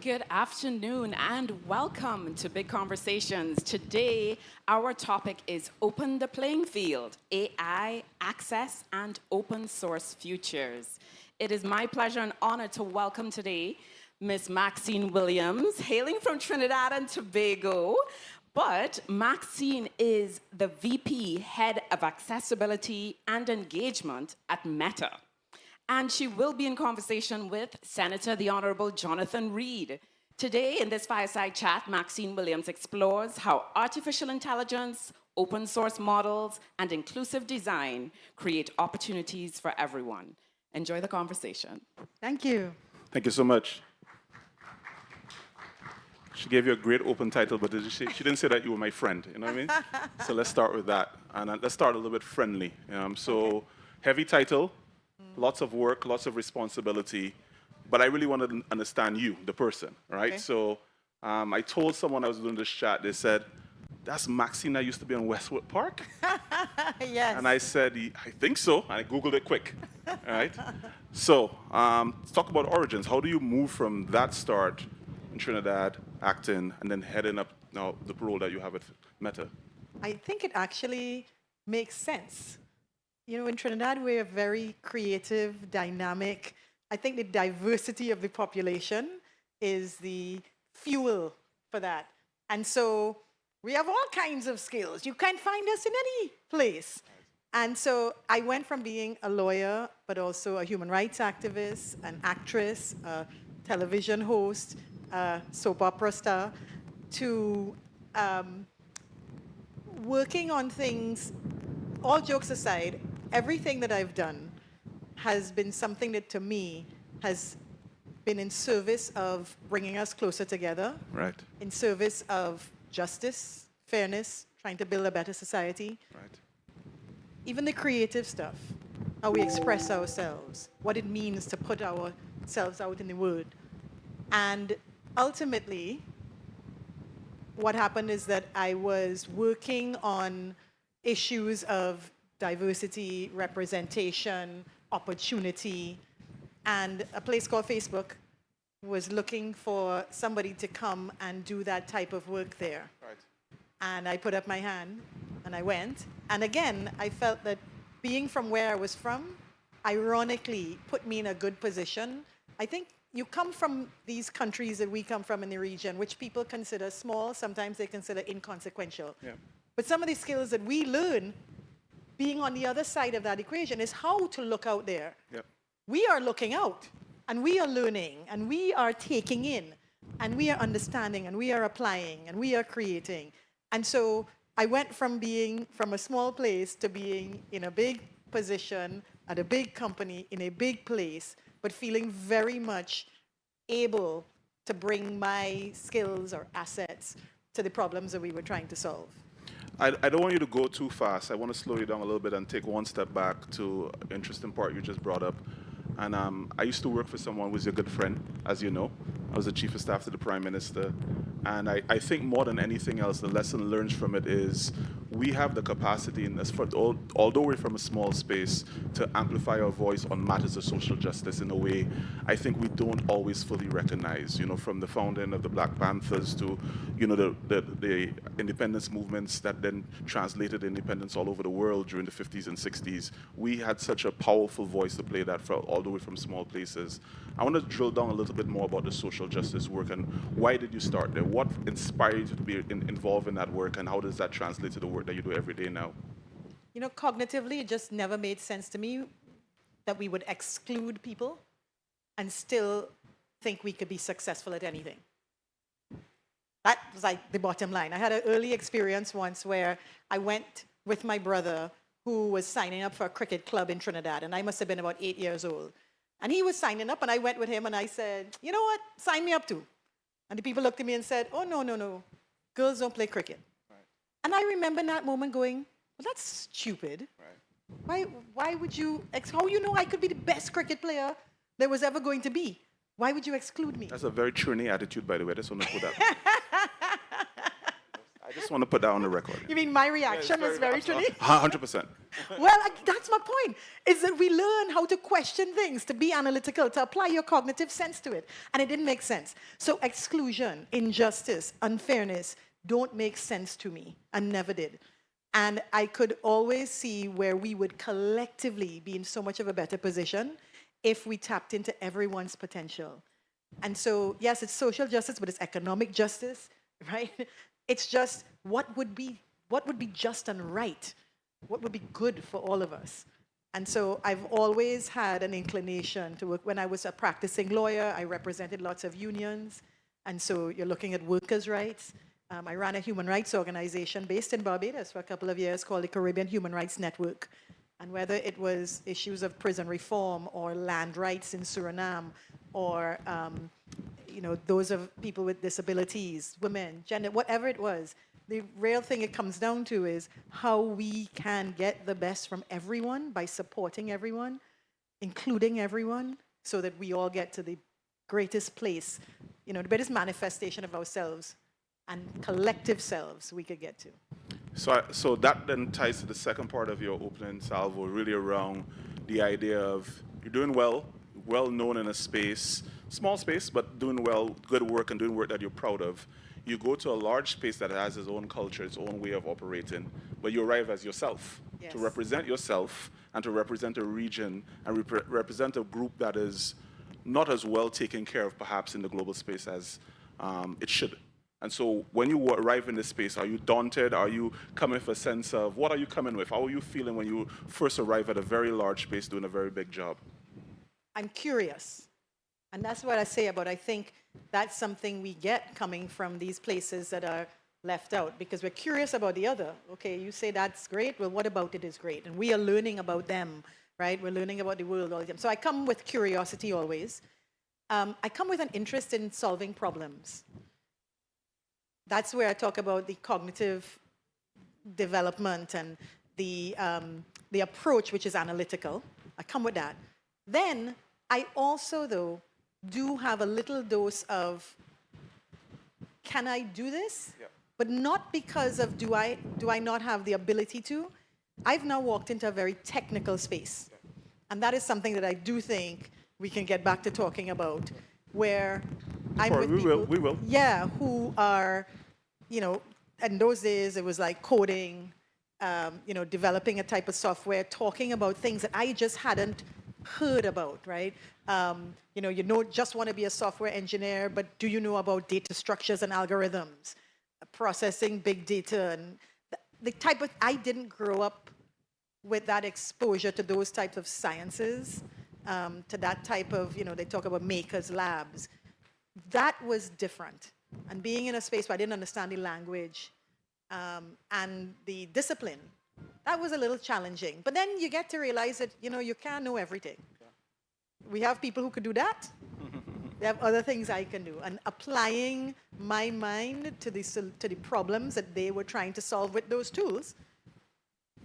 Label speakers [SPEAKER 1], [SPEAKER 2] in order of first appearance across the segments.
[SPEAKER 1] Good afternoon and welcome to Big Conversations. Today, our topic is Open the Playing Field, AI, Access, and Open Source Futures. It is my pleasure and honor to welcome today Ms. Maxine Williams, hailing from Trinidad and Tobago. But Maxine is the VP, Head of Accessibility and Engagement at Meta. And she will be in conversation with Senator the Honorable Jonathan Reed. Today, in this fireside chat, Maxine Williams explores how artificial intelligence, open source models, and inclusive design create opportunities for everyone. Enjoy the conversation.
[SPEAKER 2] Thank you.
[SPEAKER 3] Thank you so much. She gave you a great open title, but she didn't say that you were my friend, you know what I mean? So let's start with that. And let's start a little bit friendly. Okay. Heavy title. Lots of work, lots of responsibility, but I really wanted to understand you, the person, right? Okay. So I told someone I was doing this chat, they said, that's Maxine that used to be on Westwood Park?
[SPEAKER 2] Yes.
[SPEAKER 3] And I said, I think so, and I Googled it quick, all right? So let's talk about origins. How do you move from that start in Trinidad, acting, and then heading up now the role that you have at Meta?
[SPEAKER 2] I think it actually makes sense. You know, in Trinidad, we're very creative, dynamic. I think the diversity of the population is the fuel for that. And so we have all kinds of skills. You can't find us in any place. And so I went from being a lawyer, but also a human rights activist, an actress, a television host, a soap opera star, to working on things. All jokes aside, everything that I've done has been something that, to me, has been in service of bringing us closer together,
[SPEAKER 3] right?
[SPEAKER 2] In service of justice, fairness, trying to build a better society.
[SPEAKER 3] Right.
[SPEAKER 2] Even the creative stuff, how we express ourselves, what it means to put ourselves out in the world. And ultimately, what happened is that I was working on issues of diversity, representation, opportunity, and a place called Facebook was looking for somebody to come and do that type of work there.
[SPEAKER 3] Right.
[SPEAKER 2] And I put up my hand, and I went. And again, I felt that being from where I was from, ironically, put me in a good position. I think you come from these countries that we come from in the region, which people consider small, sometimes they consider inconsequential.
[SPEAKER 3] Yeah.
[SPEAKER 2] But some of the skills that we learn being on the other side of that equation is how to look out there.
[SPEAKER 3] Yep.
[SPEAKER 2] We are looking out, and we are learning, and we are taking in, and we are understanding, and we are applying, and we are creating. And so I went from being from a small place to being in a big position at a big company in a big place, but feeling very much able to bring my skills or assets to the problems that we were trying to solve.
[SPEAKER 3] I don't want you to go too fast. I want to slow you down a little bit and take one step back to an interesting part you just brought up. And I used to work for someone who's a good friend, as you know. I was the chief of staff to the prime minister. And I think more than anything else, the lesson learned from it is we have the capacity, in this, although we're from a small space, to amplify our voice on matters of social justice in a way I think we don't always fully recognize. You know, from the founding of the Black Panthers to, you know, the independence movements that then translated independence all over the world during the 50s and 60s. We had such a powerful voice to play that for all the way from small places. I want to drill down a little bit more about the social justice work and why did you start there? What inspired you to be involved in that work, and how does that translate to the work that you do every day now?
[SPEAKER 2] You know, cognitively, it just never made sense to me that we would exclude people and still think we could be successful at anything. That was like the bottom line. I had an early experience once where I went with my brother who was signing up for a cricket club in Trinidad, and I must have been about 8 years old. And he was signing up, and I went with him, and I said, you know what, sign me up too. And the people looked at me and said, oh, no, girls don't play cricket. Right. And I remember in that moment going, well, that's stupid. Right. Why would you, how you know I could be the best cricket player there was ever going to be? Why would you exclude me?
[SPEAKER 3] That's a very Trini attitude, by the way. I just want to put that. just want to put that on the record.
[SPEAKER 2] You mean my reaction was very Trini?
[SPEAKER 3] 100%.
[SPEAKER 2] Well, that's my point, is that we learn how to question things, to be analytical, to apply your cognitive sense to it. And it didn't make sense. So exclusion, injustice, unfairness don't make sense to me, and never did. And I could always see where we would collectively be in so much of a better position if we tapped into everyone's potential. And so, yes, it's social justice, but it's economic justice, right? It's just what would be just and right, what would be good for all of us. And so I've always had an inclination to work. When I was a practicing lawyer, I represented lots of unions. And so you're looking at workers' rights. I ran a human rights organization based in Barbados for a couple of years called the Caribbean Human Rights Network. And whether it was issues of prison reform or land rights in Suriname or those of people with disabilities, women, gender, whatever it was, the real thing it comes down to is how we can get the best from everyone by supporting everyone, including everyone, so that we all get to the greatest place, the greatest manifestation of ourselves and collective selves we could get to.
[SPEAKER 3] So that then ties to the second part of your opening salvo, really around the idea of you're doing well known in a space, small space, but doing well, good work and doing work that you're proud of. You go to a large space that has its own culture, its own way of operating, but you arrive as yourself,
[SPEAKER 2] yes,
[SPEAKER 3] to represent yourself and to represent a region and represent a group that is not as well taken care of perhaps in the global space as it should. And so when you arrive in this space, are you daunted? Are you coming with a sense of, what are you coming with? How are you feeling when you first arrive at a very large space doing a very big job?
[SPEAKER 2] I'm curious. And that's what I say about, I think that's something we get coming from these places that are left out, because we're curious about the other. Okay, you say that's great, well, what about it is great? And we are learning about them, right? We're learning about the world all the time. So I come with curiosity always. I come with an interest in solving problems. That's where I talk about the cognitive development and the approach, which is analytical. I come with that. Then I also, though, do have a little dose of, can I do this? Yeah. But not because of do I not have the ability to. I've now walked into a very technical space. Yeah. And that is something that I do think we can get back to talking about, where I'm with people,
[SPEAKER 3] we will.
[SPEAKER 2] Yeah, who are, in those days it was like coding, developing a type of software, talking about things that I just hadn't heard about, right? Just want to be a software engineer, but do you know about data structures and algorithms, processing big data, and the type of, I didn't grow up with that exposure to those types of sciences, to that type of, they talk about makers labs. That was different. And being in a space where I didn't understand the language and the discipline, that was a little challenging. But then you get to realize that, you can't know everything. We have people who could do that. They have other things I can do. And applying my mind to the problems that they were trying to solve with those tools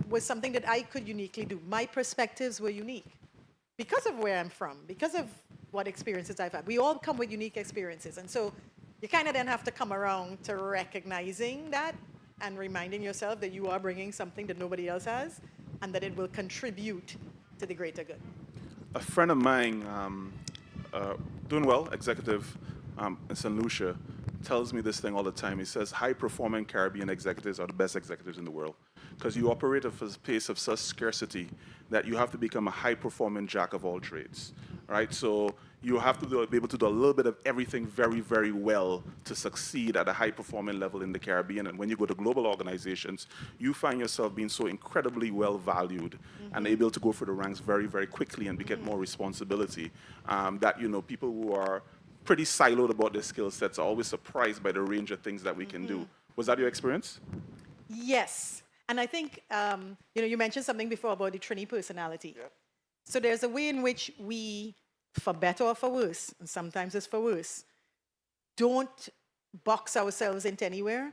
[SPEAKER 2] was something that I could uniquely do. My perspectives were unique because of where I'm from, because of what experiences I've had. We all come with unique experiences. And so you kind of then have to come around to recognizing that and reminding yourself that you are bringing something that nobody else has and that it will contribute to the greater good.
[SPEAKER 3] A friend of mine, doing well, executive in St. Lucia, tells me this thing all the time. He says high-performing Caribbean executives are the best executives in the world because you operate at a pace of such scarcity that you have to become a high-performing jack of all trades, right? So you have to be able to do a little bit of everything very, very well to succeed at a high-performing level in the Caribbean. And when you go to global organizations, you find yourself being so incredibly well valued and able to go through the ranks very, very quickly and get more responsibility that, people who are pretty siloed about their skill sets are always surprised by the range of things that we can do. Was that your experience?
[SPEAKER 2] Yes. And I think, you mentioned something before about the Trini personality. Yep. So there's a way in which we, for better or for worse, and sometimes it's for worse, don't box ourselves into anywhere.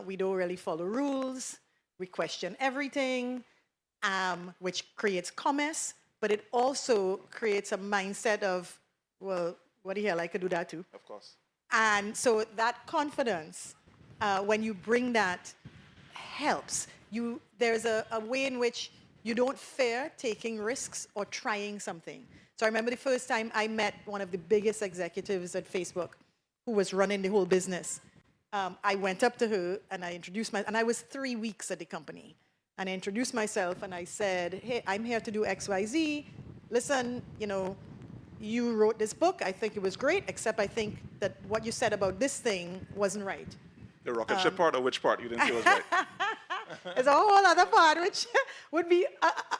[SPEAKER 2] We don't really follow rules. We question everything, which creates commerce, but it also creates a mindset of, well, what the hell, I could do that too.
[SPEAKER 3] Of course.
[SPEAKER 2] And so that confidence when you bring that, helps. There's a way in which you don't fear taking risks or trying something. So I remember the first time I met one of the biggest executives at Facebook who was running the whole business. I went up to her and I introduced and I was 3 weeks at the company. And I introduced myself and I said, hey, I'm here to do X, Y, Z. Listen, you wrote this book. I think it was great, except I think that what you said about this thing wasn't right.
[SPEAKER 3] The rocket ship part or which part? You didn't say was right.
[SPEAKER 2] There's a whole other part which would be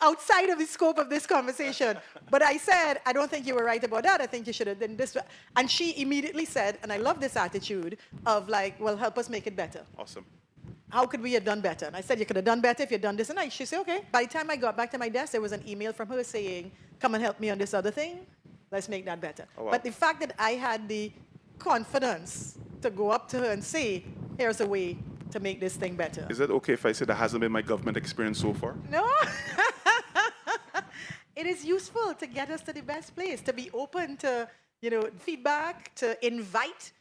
[SPEAKER 2] outside of the scope of this conversation. But I said, I don't think you were right about that. I think you should have done this. And she immediately said, and I love this attitude of like, well, help us make it better.
[SPEAKER 3] Awesome.
[SPEAKER 2] How could we have done better? And I said, you could have done better if you'd done this. And she said, okay. By the time I got back to my desk, there was an email from her saying, come and help me on this other thing. Let's make that better.
[SPEAKER 3] Oh, wow.
[SPEAKER 2] But the fact that I had the confidence to go up to her and say, here's a way to make this thing better.
[SPEAKER 3] Is it okay if I say that hasn't been my government experience so far?
[SPEAKER 2] No. It is useful to get us to the best place, to be open to feedback, to invite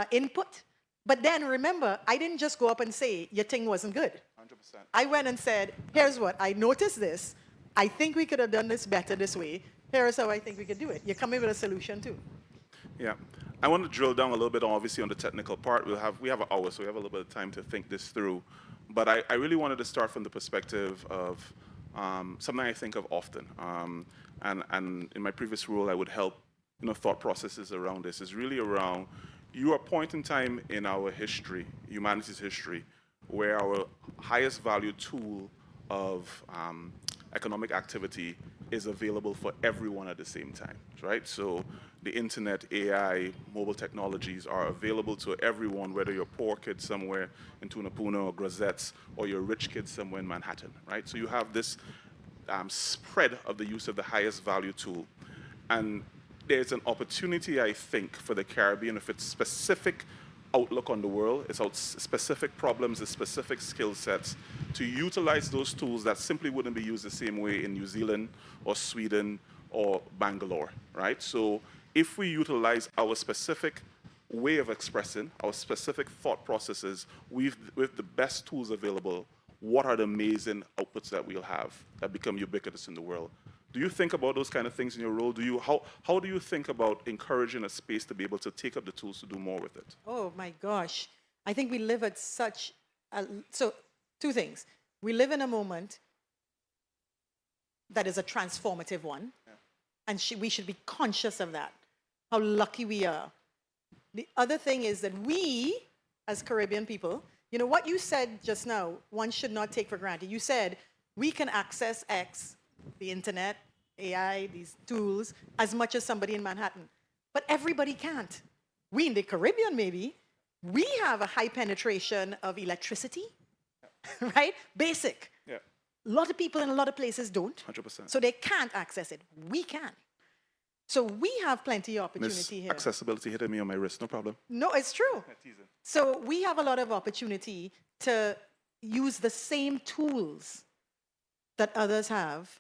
[SPEAKER 2] input. But then remember, I didn't just go up and say, your thing wasn't good.
[SPEAKER 3] 100%.
[SPEAKER 2] I went and said, here's what, I noticed this. I think we could have done this better this way. Here's how I think we could do it. You're coming with a solution too.
[SPEAKER 3] Yeah. I want to drill down a little bit, obviously, on the technical part. We have an hour, so we have a little bit of time to think this through. But I really wanted to start from the perspective of something I think of often. And in my previous role, I would help thought processes around this. Is really around, you are a point in time in our history, humanity's history, where our highest value tool of economic activity is available for everyone at the same time, right? So the internet, AI, mobile technologies are available to everyone, whether you're a poor kid somewhere in Tunapuna or Grosettes, or you're a rich kid somewhere in Manhattan, right? So you have this spread of the use of the highest value tool. And there's an opportunity, I think, for the Caribbean, if it's specific outlook on the world, it's out specific problems, it's specific skill sets, to utilize those tools that simply wouldn't be used the same way in New Zealand or Sweden or Bangalore, right? So if we utilize our specific way of expressing, our specific thought processes with the best tools available, what are the amazing outputs that we'll have that become ubiquitous in the world? Do you think about those kind of things in your role? How do you think about encouraging a space to be able to take up the tools to do more with it?
[SPEAKER 2] Oh my gosh. I think we live at such so two things. We live in a moment that is a transformative one. Yeah. And we should be conscious of that, how lucky we are. The other thing is that we, as Caribbean people, what you said just now, one should not take for granted. You said we can access X, the internet, AI, these tools, as much as somebody in Manhattan. But everybody can't. We in the Caribbean, maybe, we have a high penetration of electricity, right? Basic.
[SPEAKER 3] Yeah.
[SPEAKER 2] A lot of people in a lot of places don't.
[SPEAKER 3] 100%.
[SPEAKER 2] So they can't access it. We can. So we have plenty of opportunity
[SPEAKER 3] Miss
[SPEAKER 2] here.
[SPEAKER 3] Accessibility hitting me on my wrist, no problem.
[SPEAKER 2] No, it's true. So we have a lot of opportunity to use the same tools that others have,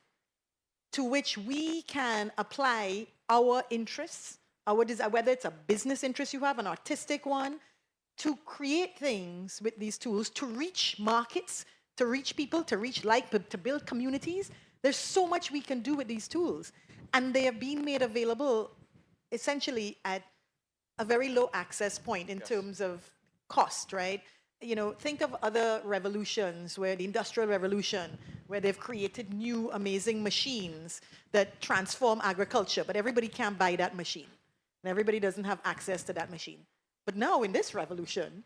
[SPEAKER 2] to which we can apply our interests, our desire, whether it's a business interest you have, an artistic one, to create things with these tools, to reach markets, to reach people, to build communities. There's so much we can do with these tools. And they have been made available essentially at a very low access point in terms of cost, right? Think of other revolutions, where the Industrial Revolution, where they've created new amazing machines that transform agriculture, but everybody can't buy that machine. And everybody doesn't have access to that machine. But now in this revolution,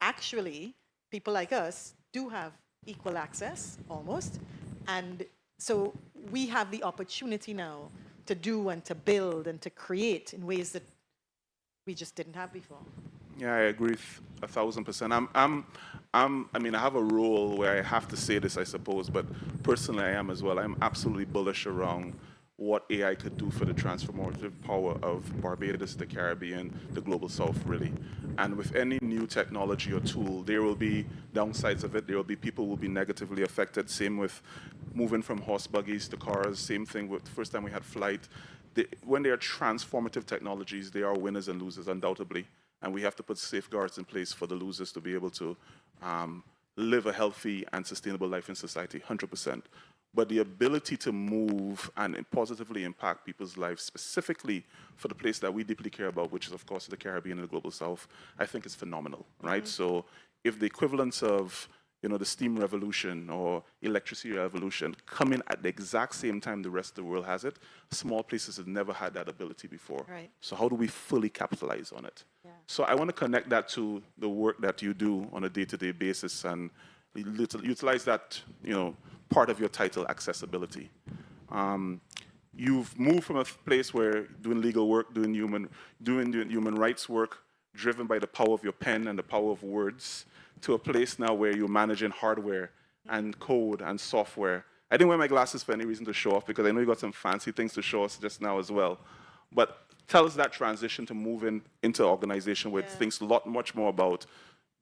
[SPEAKER 2] actually, people like us do have equal access, almost. And so we have the opportunity now to do and to build and to create in ways that we just didn't have before.
[SPEAKER 3] Yeah, I agree 1,000%. I mean, I have a role where I have to say this, I suppose, but personally I am as well. I'm absolutely bullish around what AI could do for the transformative power of Barbados, the Caribbean, the Global South, really. And with any new technology or tool, there will be downsides of it. There will be people who will be negatively affected. Same with moving from horse buggies to cars. Same thing with the first time we had flight. When they are transformative technologies, they are winners and losers, undoubtedly. and we have to put safeguards in place for the losers to be able to live a healthy and sustainable life in society, 100%. But the ability to move and positively impact people's lives, specifically for the place that we deeply care about, which is, of course, the Caribbean and the Global South, I think is phenomenal, right? So if the equivalence of the steam revolution or electricity revolution come in at the exact same time the rest of the world has it, small places have never had that ability before.
[SPEAKER 2] Right.
[SPEAKER 3] So how do we fully capitalize on it?
[SPEAKER 2] Yeah.
[SPEAKER 3] So I want to connect that to the work that you do on a day-to-day basis and utilize that, part of your title, accessibility. You've moved from a place where doing legal work, doing human rights work, driven by the power of your pen and the power of words, to a place now where you're managing hardware and code and software. I didn't wear my glasses for any reason to show off, because I know you got some fancy things to show us just now as well. But tell us that transition to moving into an organization where it thinks much more about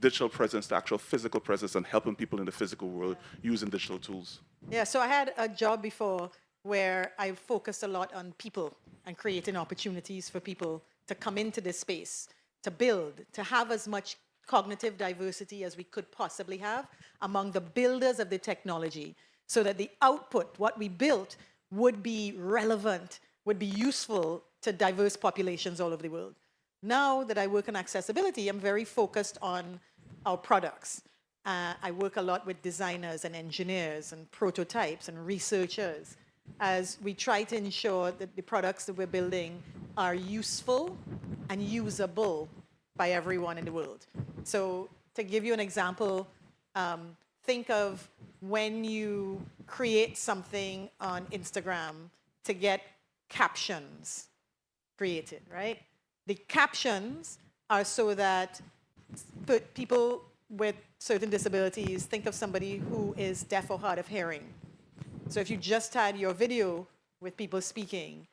[SPEAKER 3] digital presence, the actual physical presence, and helping people in the physical world using digital tools.
[SPEAKER 2] Yeah, so I had a job before where I focused a lot on people and creating opportunities for people to come into this space, to build, to have as much cognitive diversity as we could possibly have among the builders of the technology, so that the output, what we built, would be relevant, would be useful to diverse populations all over the world. Now that I work on accessibility, I'm very focused on our products. I work a lot with designers and engineers and prototypes and researchers as we try to ensure that the products that we're building are useful and usable by everyone in the world. So to give you an example, think of when you create something on Instagram to get captions created, right? The captions are so that people with certain disabilities, think of somebody who is deaf or hard of hearing. So if you just had your video with people speaking,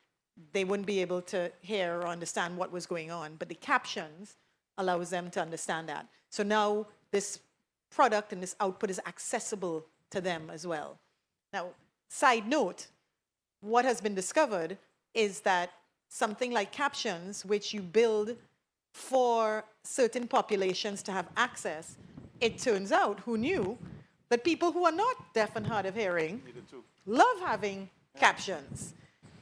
[SPEAKER 2] they wouldn't be able to hear or understand what was going on. But the captions allows them to understand that. So now this product and this output is accessible to them as well. Now, side note, what has been discovered is that something like captions, which you build for certain populations to have access, it turns out, who knew, that people who are not deaf and hard of hearing love having captions.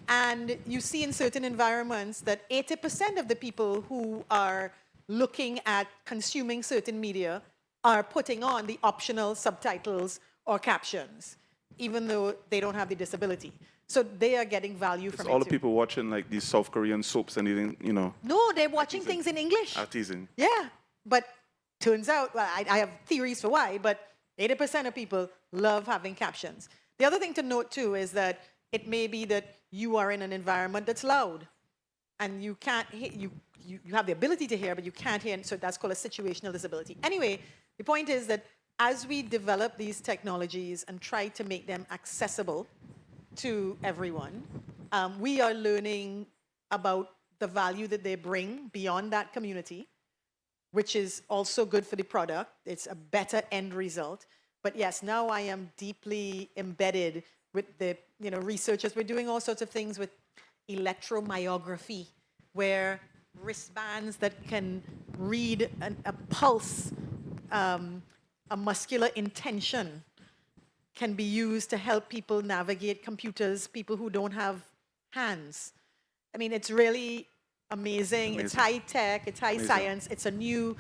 [SPEAKER 2] And you see in certain environments that 80% of the people who are looking at consuming certain media are putting on the optional subtitles or captions, even though they don't have the disability. So they are getting value from it
[SPEAKER 3] all
[SPEAKER 2] too.
[SPEAKER 3] the people watching like these South Korean soaps and eating,
[SPEAKER 2] No, they're watching things in English.
[SPEAKER 3] Artisan.
[SPEAKER 2] Yeah, but turns out, well, I have theories for why, but 80% of people love having captions. The other thing to note too is that it may be that you are in an environment that's loud and you can't hear, you have the ability to hear, but you can't hear, so that's called a situational disability. Anyway, the point is that as we develop these technologies and try to make them accessible to everyone, we are learning about the value that they bring beyond that community, which is also good for the product. It's a better end result. But yes, now I am deeply embedded with the researchers. We're doing all sorts of things with electromyography, where wristbands that can read a pulse, a muscular intention, can be used to help people navigate computers, people who don't have hands. I mean, it's really amazing. It's high tech, it's high science. It's a new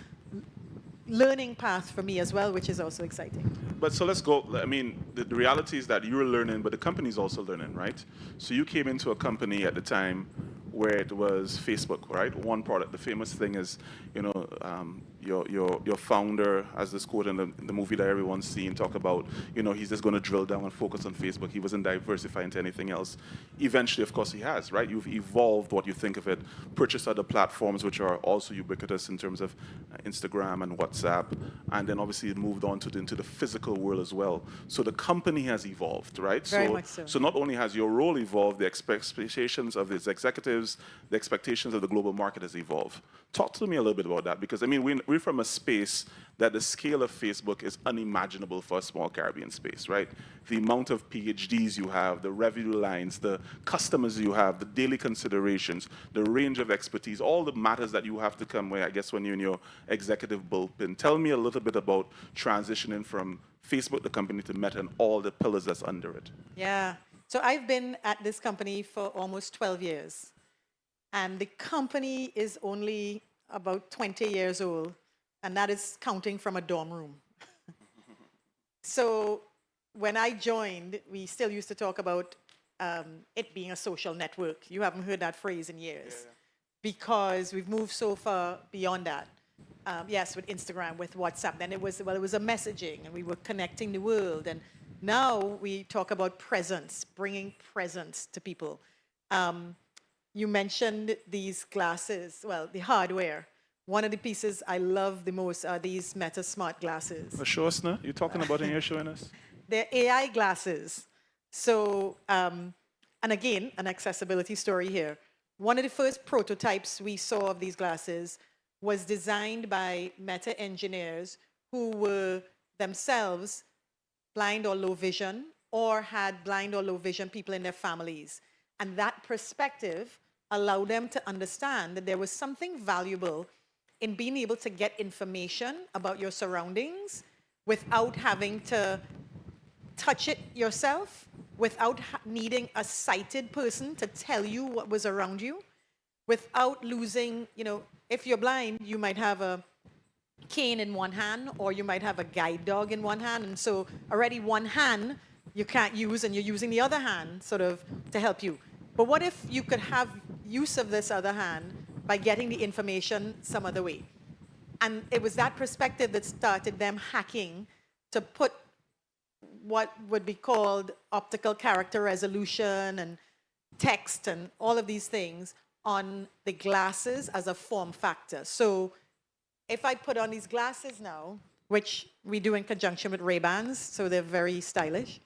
[SPEAKER 2] learning path for me as well, which is also exciting.
[SPEAKER 3] But so let's go. I mean, the reality is that you're learning, but the company's also learning, right? So you came into a company at the time where it was Facebook, right? One product. The famous thing is, your founder, as this quote in the movie that everyone's seen, talk about, he's just going to drill down and focus on Facebook. He wasn't diversifying to anything else. Eventually, of course, he has, right? You've evolved what you think of it, purchased other platforms which are also ubiquitous in terms of Instagram and WhatsApp, and then obviously it moved on into the physical world as well. So the company has evolved, right?
[SPEAKER 2] Very much so.
[SPEAKER 3] So not only has your role evolved, the expectations of its executives, the expectations of the global market has evolved. Talk to me a little bit about that, because I mean, we're we're from a space that the scale of Facebook is unimaginable for a small Caribbean space, right? The amount of PhDs you have, the revenue lines, the customers you have, the daily considerations, the range of expertise, all the matters that you have to come with, I guess, when you're in your executive bullpen. Tell me a little bit about transitioning from Facebook, the company, to Meta and all the pillars that's under it.
[SPEAKER 2] Yeah. So I've been at this company for almost 12 years. And the company is only about 20 years old. And that is counting from a dorm room. So when I joined, we still used to talk about it being a social network. You haven't heard that phrase in years. Yeah. Because we've moved so far beyond that. Yes, with Instagram, with WhatsApp. Then it was a messaging, and we were connecting the world. And now we talk about presence, bringing presence to people. You mentioned these glasses, well, the hardware. One of the pieces I love the most are these Meta Smart glasses.
[SPEAKER 3] Show us now. You're talking about and you're showing us?
[SPEAKER 2] They're AI glasses. So, and again, an accessibility story here. One of the first prototypes we saw of these glasses was designed by Meta engineers who were themselves blind or low vision, or had blind or low vision people in their families. And that perspective allowed them to understand that there was something valuable in being able to get information about your surroundings without having to touch it yourself, without needing a sighted person to tell you what was around you, without losing, you know, if you're blind, you might have a cane in one hand, or you might have a guide dog in one hand, and so already one hand you can't use, and you're using the other hand sort of to help you. But what if you could have use of this other hand by getting the information some other way? And it was that perspective that started them hacking to put what would be called optical character resolution and text and all of these things on the glasses as a form factor. So if I put on these glasses now, which we do in conjunction with Ray-Bans, so they're very stylish.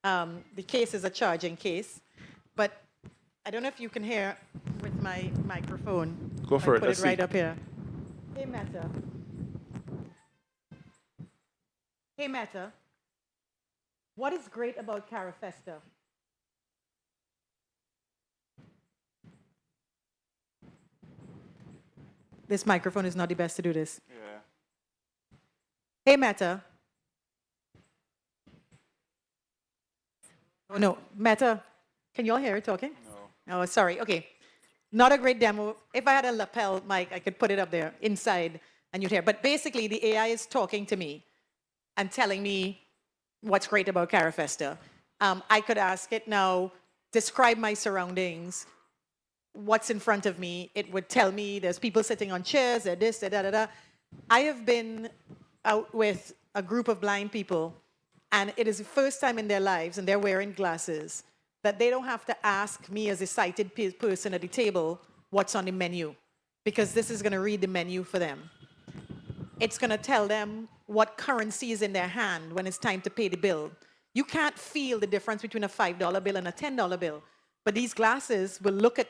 [SPEAKER 2] The case is a charging case, but I don't know if you can hear with my microphone.
[SPEAKER 3] Go for it.
[SPEAKER 2] Put it right up here. Hey, Meta. Hey, Meta. What is great about CARIFEST? This microphone is not the best to do this.
[SPEAKER 3] Yeah.
[SPEAKER 2] Hey, Meta. Oh, no. Meta, can you all hear it talking? No. Oh, sorry. Okay. Not a great demo. If I had a lapel mic, I could put it up there inside and you'd hear. But basically, the AI is talking to me and telling me what's great about CARIFEST. I could ask it now, describe my surroundings, what's in front of me. It would tell me there's people sitting on chairs, they're this, they're da-da-da. I have been out with a group of blind people, and it is the first time in their lives, and they're wearing glasses, that they don't have to ask me as a sighted person at the table what's on the menu, because this is going to read the menu for them. It's going to tell them what currency is in their hand when it's time to pay the bill. You can't feel the difference between a $5 bill and a $10 bill, but these glasses will look at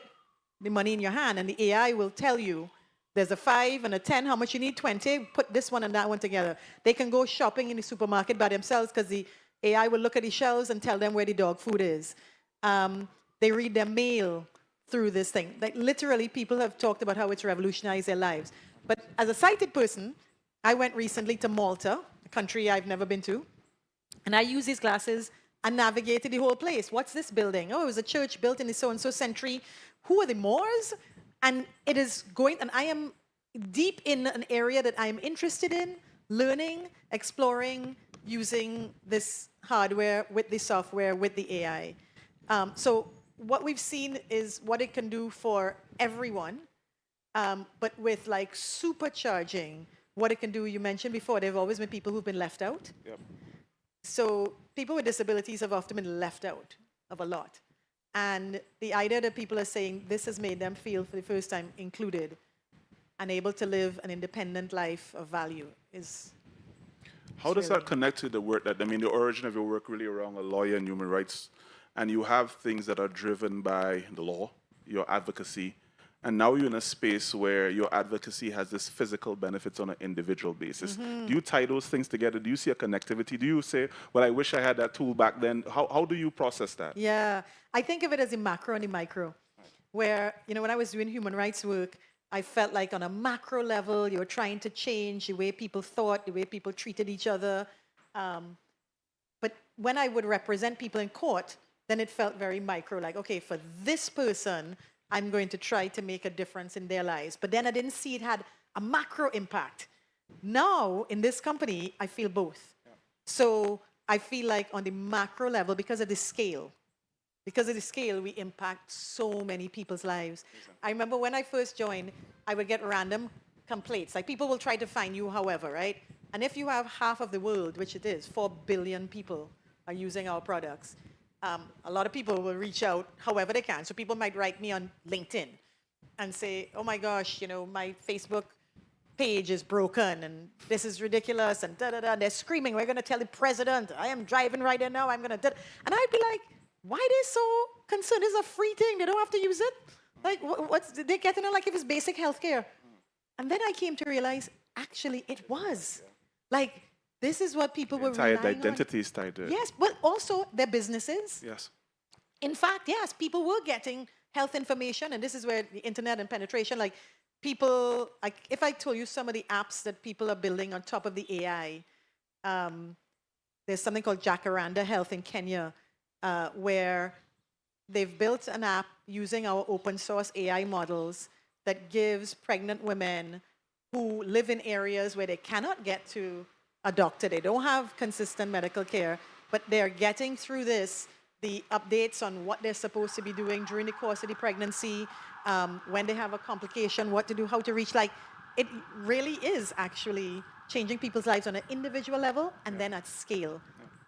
[SPEAKER 2] the money in your hand, and the AI will tell you there's a 5 and a 10, how much you need, 20, put this one and that one together. They can go shopping in the supermarket by themselves because the AI will look at the shelves and tell them where the dog food is. They read their mail through this thing. Like literally, people have talked about how it's revolutionized their lives. But as a sighted person, I went recently to Malta, a country I've never been to, and I used these glasses and navigated the whole place. What's this building? Oh, it was a church built in the so-and-so century. Who are the Moors? And it is going, and I am deep in an area that I am interested in, learning, exploring, using this hardware with the software, with the AI. So what we've seen is what it can do for everyone, but with like supercharging what it can do. You mentioned before, there have always been people who've been left out.
[SPEAKER 3] Yep.
[SPEAKER 2] So people with disabilities have often been left out of a lot. And the idea that people are saying this has made them feel for the first time included and able to live an independent life of value is...
[SPEAKER 3] How does that connect to the work that, I mean, the origin of your work really around a lawyer and human rights, and you have things that are driven by the law, your advocacy, And now you're in a space where your advocacy has this physical benefits on an individual basis. Do you tie those things together? Do you see a connectivity? Do you say, well, I wish I had that tool back then? How do you process that?
[SPEAKER 2] Yeah, I think of it as the macro and the micro, where, when I was doing human rights work, I felt like on a macro level, you were trying to change the way people thought, the way people treated each other. But when I would represent people in court, then it felt very micro, like, okay, for this person, I'm going to try to make a difference in their lives. But then I didn't see it had a macro impact. Now, in this company, I feel both. Yeah. So I feel like on the macro level, because of the scale, we impact so many people's lives. Exactly. I remember when I first joined, I would get random complaints. Like, people will try to find you however, right? And if you have half of the world, which it is, 4 billion people are using our products, a lot of people will reach out however they can. So people might write me on LinkedIn and say, oh my gosh, my Facebook page is broken and this is ridiculous and da-da-da. They're screaming, we're going to tell the president, I am driving right there now, I'm going to da-da. And I'd be like, why are they so concerned? It's a free thing. They don't have to use it. Like, they're getting it like if it's basic healthcare. And then I came to realize, actually, it was. Like, this is what people were relying on.
[SPEAKER 3] Entire identity is tied to it.
[SPEAKER 2] Yes, but also their businesses.
[SPEAKER 3] Yes.
[SPEAKER 2] In fact, yes, people were getting health information, and this is where the internet and penetration, like people, like if I told you some of the apps that people are building on top of the AI, there's something called Jacaranda Health in Kenya, where they've built an app using our open source AI models that gives pregnant women who live in areas where they cannot get to a doctor, they don't have consistent medical care, but they're getting through this, the updates on what they're supposed to be doing during the course of the pregnancy, when they have a complication, what to do, how to reach, like, it really is actually changing people's lives on an individual level and then at scale.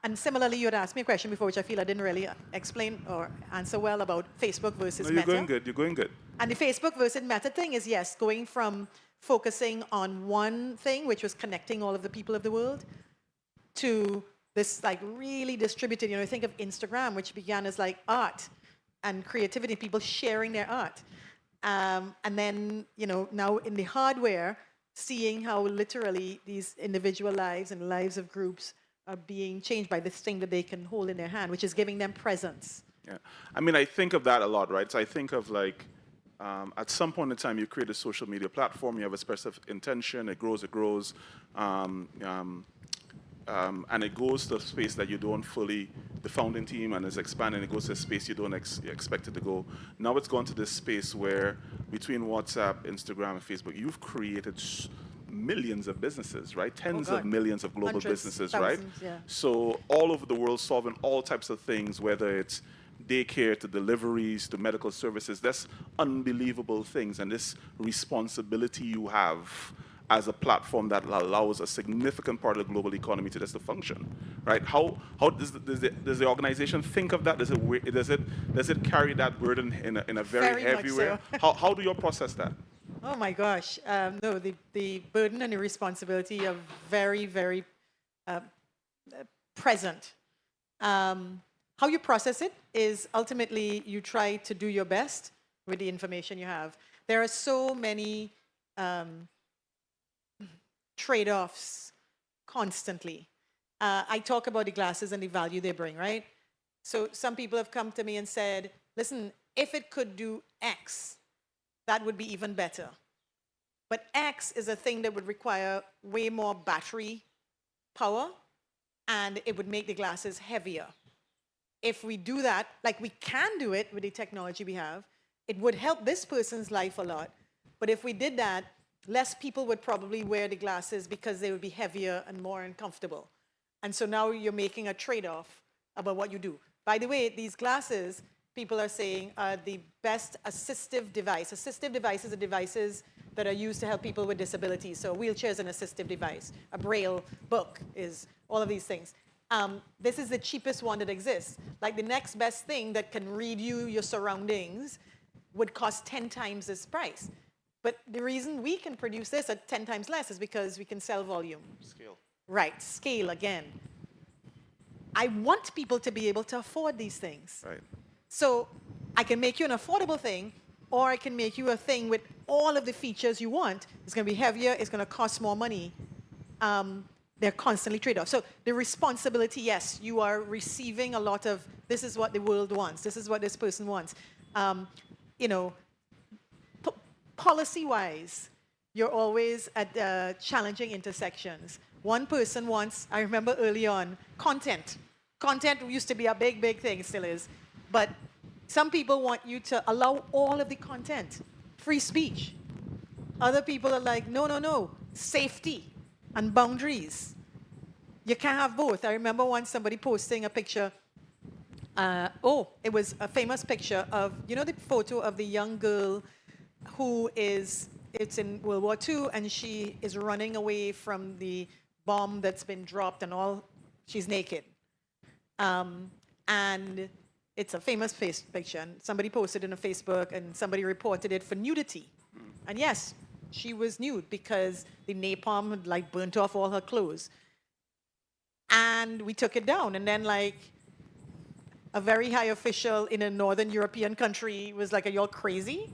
[SPEAKER 2] And similarly, you had asked me a question before, which I feel I didn't really explain or answer well about Facebook versus Meta.
[SPEAKER 3] You're going good.
[SPEAKER 2] And the Facebook versus Meta thing is, yes, going from focusing on one thing, which was connecting all of the people of the world, to this like really distributed, think of Instagram, which began as like art and creativity, people sharing their art. And then, now in the hardware, seeing how literally these individual lives and lives of groups are being changed by this thing that they can hold in their hand, which is giving them presence.
[SPEAKER 3] Yeah. I mean, I think of that a lot, right? So I think of like, at some point in time, you create a social media platform, you have a specific intention, it grows, and it goes to a space that you don't fully, the founding team, and it's expanding, it goes to a space you don't expect it to go. Now it's gone to this space where between WhatsApp, Instagram, and Facebook, you've created millions of businesses, right? Tens of millions of global businesses, thousands, right? Yeah. So all over the world solving all types of things, whether it's daycare to deliveries to medical services. That's unbelievable things, and this responsibility you have as a platform that allows a significant part of the global economy to just to function, right? How does the organization think of that? Does it carry that burden in a very heavy way? So. How do you process that?
[SPEAKER 2] Oh my gosh, no, the burden and the responsibility are very, very present. How you process it is ultimately you try to do your best with the information you have. There are so many trade-offs constantly. I talk about the glasses and the value they bring, right? So some people have come to me and said, listen, if it could do X, that would be even better. But X is a thing that would require way more battery power, and it would make the glasses heavier. If we do that, like we can do it with the technology we have, it would help this person's life a lot. But if we did that, less people would probably wear the glasses because they would be heavier and more uncomfortable. And so now you're making a trade-off about what you do. By the way, these glasses, people are saying, are the best assistive device. Assistive devices are devices that are used to help people with disabilities. So a wheelchair is an assistive device. A Braille book is all of these things. This is the cheapest one that exists. Like the next best thing that can read you your surroundings would cost 10 times this price. But the reason we can produce this at 10 times less is because we can sell volume.
[SPEAKER 3] Scale.
[SPEAKER 2] Right, scale again. I want people to be able to afford these things.
[SPEAKER 3] Right.
[SPEAKER 2] So I can make you an affordable thing, or I can make you a thing with all of the features you want. It's going to be heavier. It's going to cost more money. They're constantly trade-offs. So the responsibility, yes, you are receiving a lot of, this is what the world wants. This is what this person wants. You know, policy-wise, you're always at challenging intersections. One person wants, I remember early on, content. Content used to be a big, big thing, it still is. But some people want you to allow all of the content, free speech. Other people are like, no, no, no, safety and boundaries. You can't have both. I remember once somebody posting a picture. It was a famous picture of, you know, the photo of the young girl who is, it's in World War II, and she is running away from the bomb that's been dropped and all, she's naked. And it's a famous picture, and somebody posted it on Facebook, and somebody reported it for nudity. And yes, she was nude because the napalm had like burnt off all her clothes. And we took it down, and then like a very high official in a northern European country was like, are y'all crazy?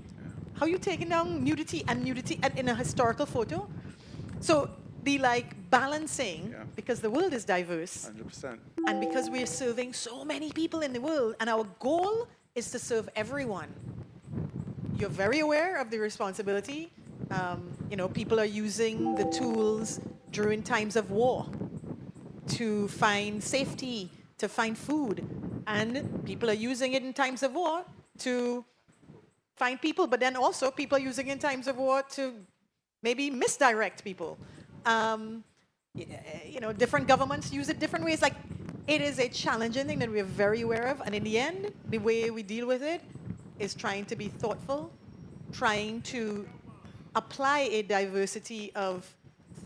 [SPEAKER 2] How are you taking down nudity and in a historical photo? So the like balancing, because the world is diverse,
[SPEAKER 3] 100%.
[SPEAKER 2] and because we're serving so many people in the world, and our goal is to serve everyone. You're very aware of the responsibility. You know, people are using the tools during times of war to find safety, to find food. And people are using it in times of war to find people, but then also people are using it in times of war to maybe misdirect people. You know, different governments use it different ways. Like, it is a challenging thing that we're very aware of. And in the end, the way we deal with it is trying to be thoughtful, trying to apply a diversity of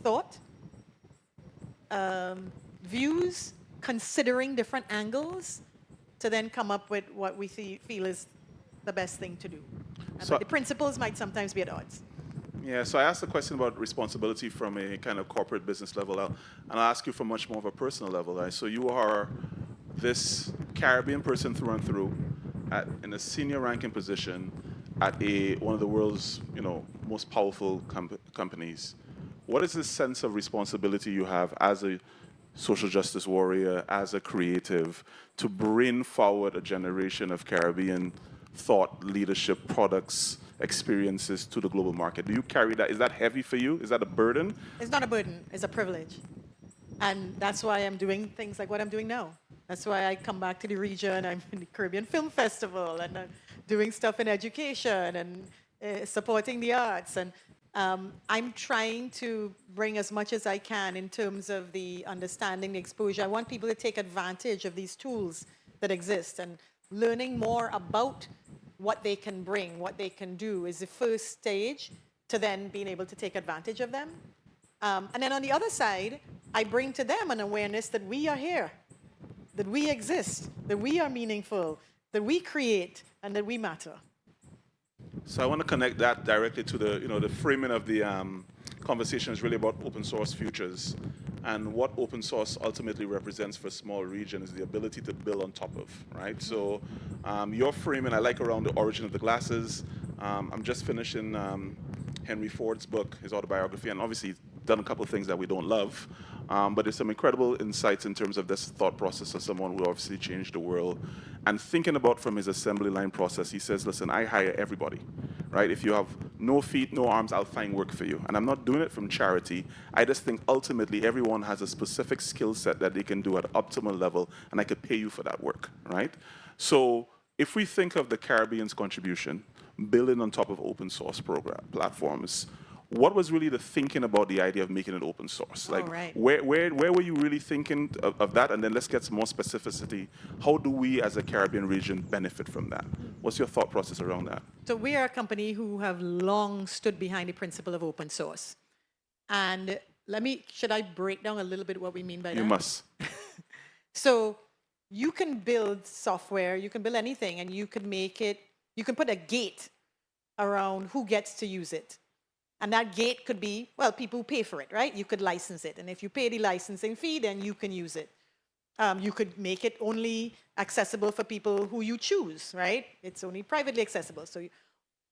[SPEAKER 2] thought, views, considering different angles, to then come up with what we feel is the best thing to do.
[SPEAKER 3] So
[SPEAKER 2] but the principles might sometimes be at odds.
[SPEAKER 3] Yeah, so I asked a question about responsibility from a kind of corporate business level, and I'll ask you from much more of a personal level. Right? So you are this Caribbean person through and through, in a senior ranking position at one of the world's most powerful companies. What is the sense of responsibility you have as a social justice warrior, as a creative, to bring forward a generation of Caribbean thought, leadership, products, experiences to the global market? Do you carry that? Is that heavy for you? Is that a burden?
[SPEAKER 2] It's not a burden. It's a privilege. And that's why I'm doing things like what I'm doing now. That's why I come back to the region. I'm in the Caribbean Film Festival, and I'm doing stuff in education and supporting the arts. And I'm trying to bring as much as I can in terms of the understanding, the exposure. I want people to take advantage of these tools that exist, and learning more about what they can bring, what they can do is the first stage to then being able to take advantage of them. And then on the other side, I bring to them an awareness that we are here, that we exist, that we are meaningful, that we create, and that we matter.
[SPEAKER 3] So I want to connect that directly to the framing of the conversation is really about open source futures, and what open source ultimately represents for a small region is the ability to build on top of, right? So your framing, I like around the origin of the glasses. I'm just finishing Henry Ford's book, his autobiography, and obviously he's done a couple of things that we don't love, but there's some incredible insights in terms of this thought process of someone who obviously changed the world. And thinking about from his assembly line process, he says, listen, I hire everybody, right? If you have no feet, no arms, I'll find work for you. And I'm not doing it from charity. I just think ultimately everyone has a specific skill set that they can do at optimal level, and I could pay you for that work, right? So if we think of the Caribbean's contribution, building on top of open source platforms, what was really the thinking about the idea of making it open source? Like, where were you really thinking of that? And then let's get some more specificity. How do we as a Caribbean region benefit from that? What's your thought process around that?
[SPEAKER 2] So we are a company who have long stood behind the principle of open source. And should I break down a little bit what we mean by that?
[SPEAKER 3] You must.
[SPEAKER 2] So you can build software, you can build anything, and you can make it, you can put a gate around who gets to use it. And that gate could be, well, people who pay for it, right? You could license it. And if you pay the licensing fee, then you can use it. You could make it only accessible for people who you choose, right? It's only privately accessible. So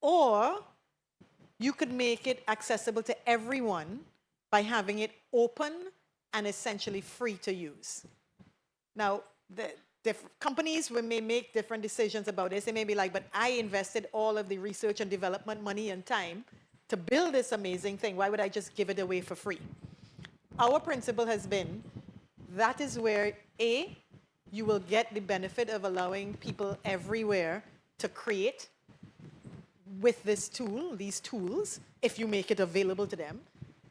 [SPEAKER 2] Or you could make it accessible to everyone by having it open and essentially free to use. Now, the companies may make different decisions about this. They may be like, but I invested all of the research and development money and time to build this amazing thing. Why would I just give it away for free? Our principle has been, that is where, A, you will get the benefit of allowing people everywhere to create with this tool, these tools, if you make it available to them.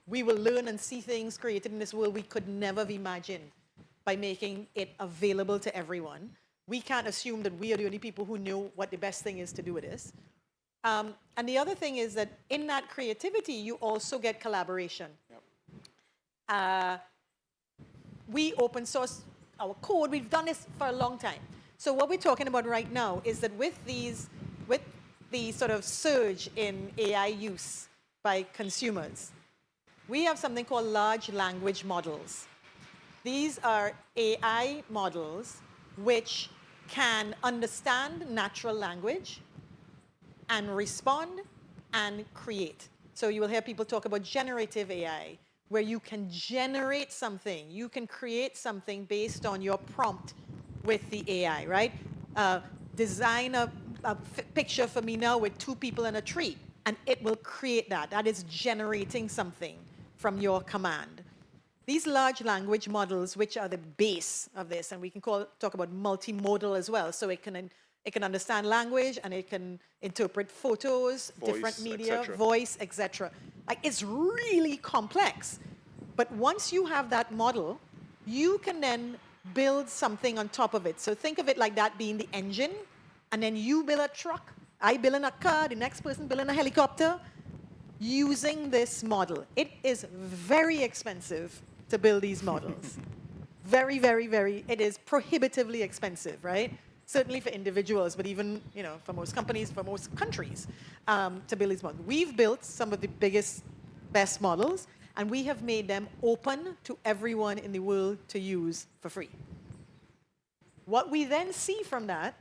[SPEAKER 2] We will learn and see things created in this world we could never have imagined by making it available to everyone. We can't assume that we are the only people who know what the best thing is to do with this. And the other thing is that in that creativity, you also get collaboration. Yep. We open source our code. We've done this for a long time. So what we're talking about right now is that with the sort of surge in AI use by consumers, we have something called large language models. These are AI models which can understand natural language and respond and create. So you will hear people talk about generative AI, where you can generate something. You can create something based on your prompt with the AI, right? Design a picture for me now with two people in a tree, and it will create that. That is generating something from your command. These large language models, which are the base of this, and we can talk about multimodal as well, so it can understand language and it can interpret photos, voice, different media, voice, etc. Like, it's really complex. But once you have that model, you can then build something on top of it. So think of it like that being the engine, and then you build a truck, I build in a car, the next person building a helicopter, using this model. It is very expensive to build these models. Very, very, very, it is prohibitively expensive, right? Certainly for individuals, but even, you know, for most companies, for most countries, to build these models. We've built some of the biggest, best models, and we have made them open to everyone in the world to use for free. What we then see from that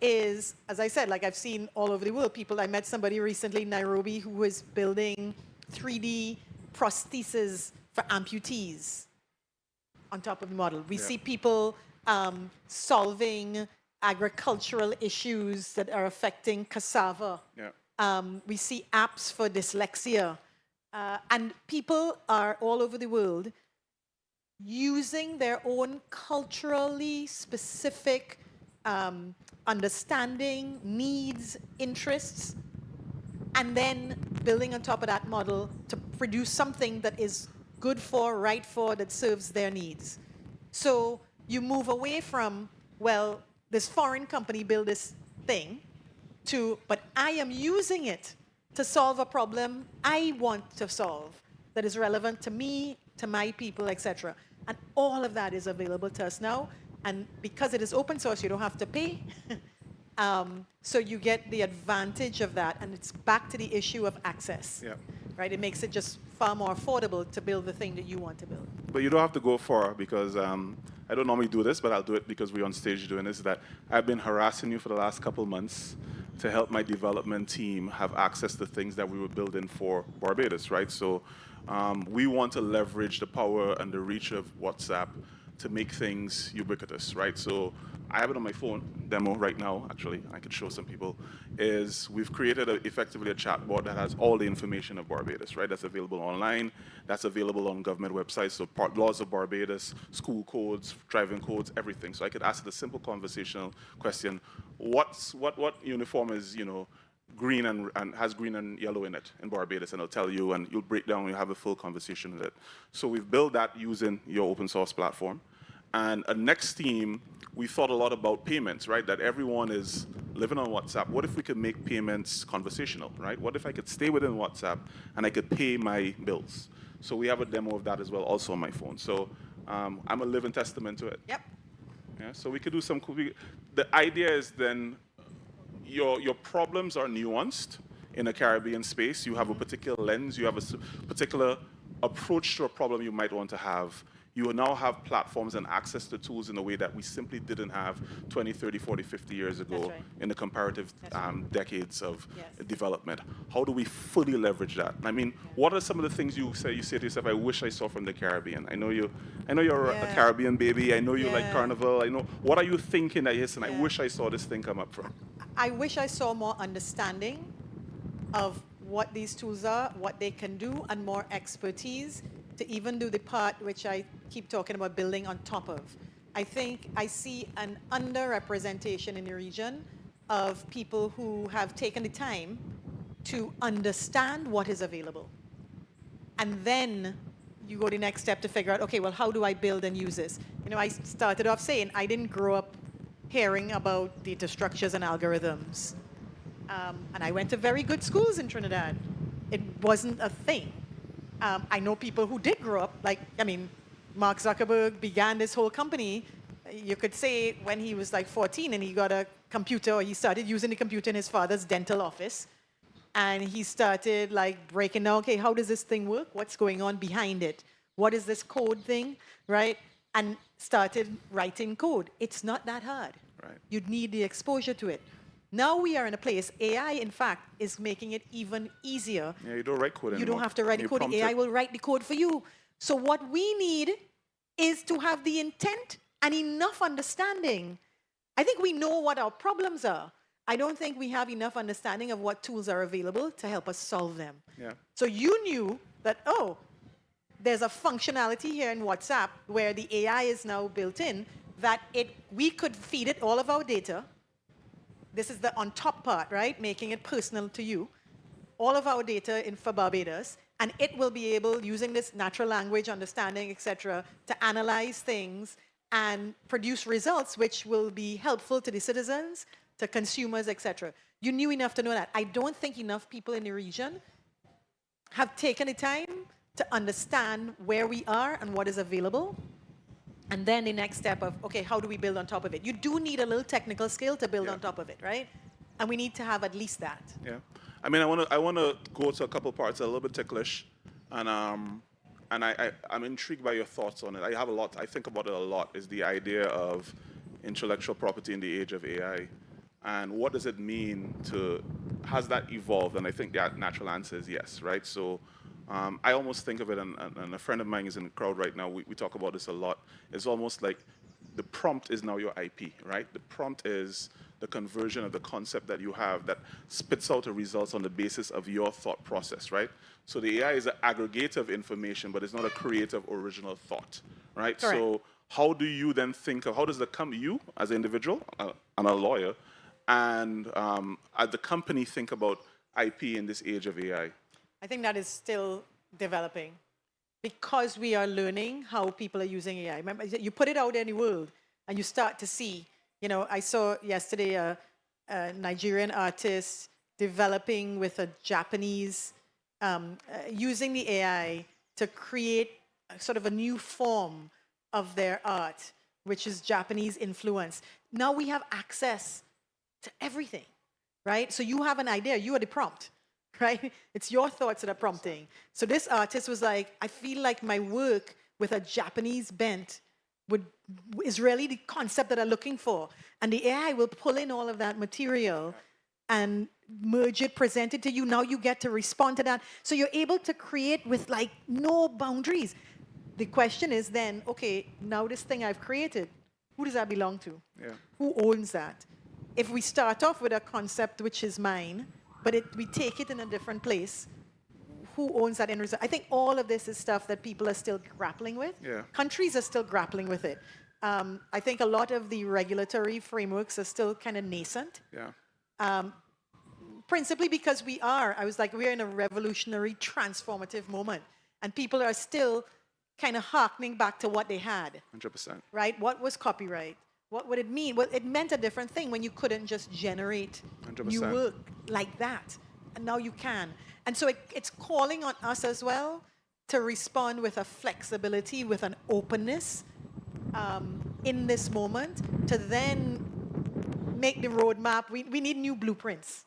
[SPEAKER 2] is, as I said, like I've seen all over the world, people, I met somebody recently in Nairobi who was building 3D prostheses for amputees on top of the model. We see people solving agricultural issues that are affecting cassava. We see apps for dyslexia. And people are all over the world using their own culturally specific understanding, needs, interests, and then building on top of that model to produce something that is good for, right for, that serves their needs. So you move away from, well, this foreign company built this thing, to, but I am using it to solve a problem I want to solve that is relevant to me, to my people, etc. And all of that is available to us now. And because it is open source, you don't have to pay. So you get the advantage of that. And it's back to the issue of access. Right? It makes it just far more affordable to build the thing that you want to build.
[SPEAKER 3] But you don't have to go far, because I don't normally do this, but I'll do it because we're on stage doing this, that I've been harassing you for the last couple months to help my development team have access to things that we were building for Barbados, right? So we want to leverage the power and the reach of WhatsApp to make things ubiquitous, right? So I have it on my phone, demo right now, actually, I could show some people, is we've created effectively a chatbot that has all the information of Barbados, right? That's available online, that's available on government websites, so laws of Barbados, school codes, driving codes, everything. So I could ask it a simple conversational question, what uniform is, you know, green and has green and yellow in it in Barbados, and it'll tell you, and you'll break down, you have a full conversation with it. So we've built that using your open source platform. And a next team, we thought a lot about payments, right? That everyone is living on WhatsApp. What if we could make payments conversational, right? What if I could stay within WhatsApp and I could pay my bills? So we have a demo of that as well, also on my phone. So I'm a living testament to it.
[SPEAKER 2] Yep.
[SPEAKER 3] Yeah, so we could do some cool. The idea is then your problems are nuanced in a Caribbean space. You have a particular lens. You have a particular approach to a problem you might want to have. You will now have platforms and access to tools in a way that we simply didn't have 20, 30, 40, 50 years ago
[SPEAKER 2] That's right.
[SPEAKER 3] in the comparative decades of
[SPEAKER 2] Yes.
[SPEAKER 3] development. How do we fully leverage that? I mean, what are some of the things you say to yourself, I wish I saw from the Caribbean? I know you're a
[SPEAKER 2] Yeah.
[SPEAKER 3] Caribbean baby. I know you like
[SPEAKER 2] Yeah.
[SPEAKER 3] Carnival. I know. What are you thinking that, yes, and I
[SPEAKER 2] Yeah.
[SPEAKER 3] wish I saw this thing come up from?
[SPEAKER 2] I wish I saw more understanding of what these tools are, what they can do, and more expertise to even do the part which I keep talking about building on top of. I think I see an underrepresentation in the region of people who have taken the time to understand what is available. And then you go the next step to figure out, okay, well, how do I build and use this? You know, I started off saying I didn't grow up hearing about data structures and algorithms. And I went to very good schools in Trinidad. It wasn't a thing. I know people who did grow up, like, I mean, Mark Zuckerberg began this whole company, you could say, when he was like 14 and he got a computer, or he started using the computer in his father's dental office. And he started like breaking down, okay, how does this thing work? What's going on behind it? What is this code thing, right? And started writing code. It's not that hard.
[SPEAKER 3] Right.
[SPEAKER 2] You'd need the exposure to it. Now we are in a place, AI, in fact, is making it even easier.
[SPEAKER 3] Yeah, you don't write code anymore.
[SPEAKER 2] You don't have to write the
[SPEAKER 3] You
[SPEAKER 2] code.
[SPEAKER 3] prompt
[SPEAKER 2] The AI
[SPEAKER 3] it.
[SPEAKER 2] will write the code for you. So what we need is to have the intent and enough understanding. I think we know what our problems are. I don't think we have enough understanding of what tools are available to help us solve them.
[SPEAKER 3] Yeah.
[SPEAKER 2] So you knew that, oh, there's a functionality here in WhatsApp where the AI is now built in that we could feed it all of our data. This is the on top part, right? Making it personal to you. All of our data for Barbados, and it will be able, using this natural language understanding, etc., to analyze things and produce results which will be helpful to the citizens, to consumers, etc. You knew enough to know that. I don't think enough people in the region have taken the time to understand where we are and what is available. And then the next step of, okay, how do we build on top of it? You do need a little technical skill to build on top of it, right? And we need to have at least that.
[SPEAKER 3] Yeah. I mean, I want to go to a couple parts a little bit ticklish, and I'm intrigued by your thoughts on it. I have a lot. I think about it a lot. Is the idea of intellectual property in the age of AI, and what does it mean to? Has that evolved? And I think the natural answer is yes, right? So. I almost think of it, and a friend of mine is in the crowd right now. We talk about this a lot. It's almost like the prompt is now your IP, right? The prompt is the conversion of the concept that you have that spits out the results on the basis of your thought process, right? So the AI is an aggregator of information, but it's not a creative, original thought, right?
[SPEAKER 2] Correct.
[SPEAKER 3] So how do you then think of, how does you as an individual and a lawyer and as the company think about IP in this age of AI?
[SPEAKER 2] I think that is still developing because we are learning how people are using AI. Remember, you put it out in the world and you start to see, you know, I saw yesterday a Nigerian artist developing with a Japanese, using the AI to create sort of a new form of their art, which is Japanese influence. Now we have access to everything, right? So you have an idea, you are the prompt. Right? It's your thoughts that are prompting. So this artist was like, I feel like my work with a Japanese bent is really the concept that I'm looking for. And the AI will pull in all of that material and merge it, present it to you. Now you get to respond to that. So you're able to create with like no boundaries. The question is then, okay, now this thing I've created, who does that belong to?
[SPEAKER 3] Yeah.
[SPEAKER 2] Who owns that? If we start off with a concept which is mine, but we take it in a different place, who owns that end result? I think all of this is stuff that people are still grappling with.
[SPEAKER 3] Yeah.
[SPEAKER 2] Countries are still grappling with it. I think a lot of the regulatory frameworks are still kind of nascent.
[SPEAKER 3] Yeah.
[SPEAKER 2] Principally because we're in a revolutionary, transformative moment. And people are still kind of harkening back to what they had.
[SPEAKER 3] 100%.
[SPEAKER 2] Right? What was copyright? What would it mean? Well, it meant a different thing when you couldn't just generate
[SPEAKER 3] 100%.
[SPEAKER 2] new work like that. And now you can. And so it's calling on us as well to respond with a flexibility, with an openness in this moment to then make the roadmap. We need new blueprints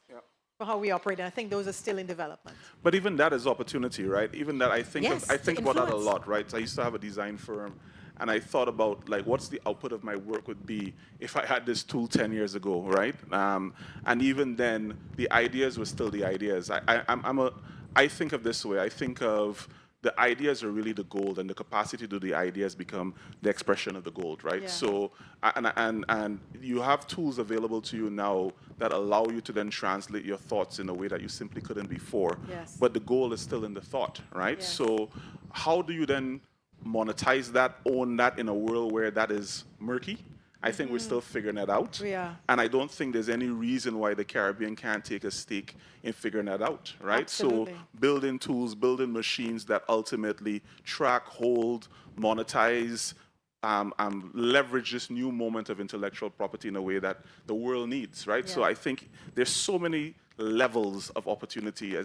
[SPEAKER 2] for how we operate. And I think those are still in development.
[SPEAKER 3] But even that is opportunity, right? Even that, I think
[SPEAKER 2] Yes,
[SPEAKER 3] I think
[SPEAKER 2] to
[SPEAKER 3] about that a
[SPEAKER 2] influence.
[SPEAKER 3] lot, right? So I used to have a design firm, and I thought about like what's the output of my work would be if I had this tool 10 years ago, right? And even then, the ideas were still the ideas. I think of this way. I think of the ideas are really the gold, and the capacity to do the ideas become the expression of the gold, right?
[SPEAKER 2] Yeah.
[SPEAKER 3] So, and you have tools available to you now that allow you to then translate your thoughts in a way that you simply couldn't before.
[SPEAKER 2] Yes.
[SPEAKER 3] But the goal is still in the thought, right?
[SPEAKER 2] Yes.
[SPEAKER 3] So, how do you then monetize that, own that in a world where that is murky? I think we're still figuring that out.
[SPEAKER 2] We are.
[SPEAKER 3] And I don't think there's any reason why the Caribbean can't take a stake in figuring that out, right?
[SPEAKER 2] Absolutely.
[SPEAKER 3] So building tools, building machines that ultimately track, hold, monetize, leverage this new moment of intellectual property in a way that the world needs, right? So
[SPEAKER 2] Yeah.
[SPEAKER 3] I think there's so many levels of opportunity.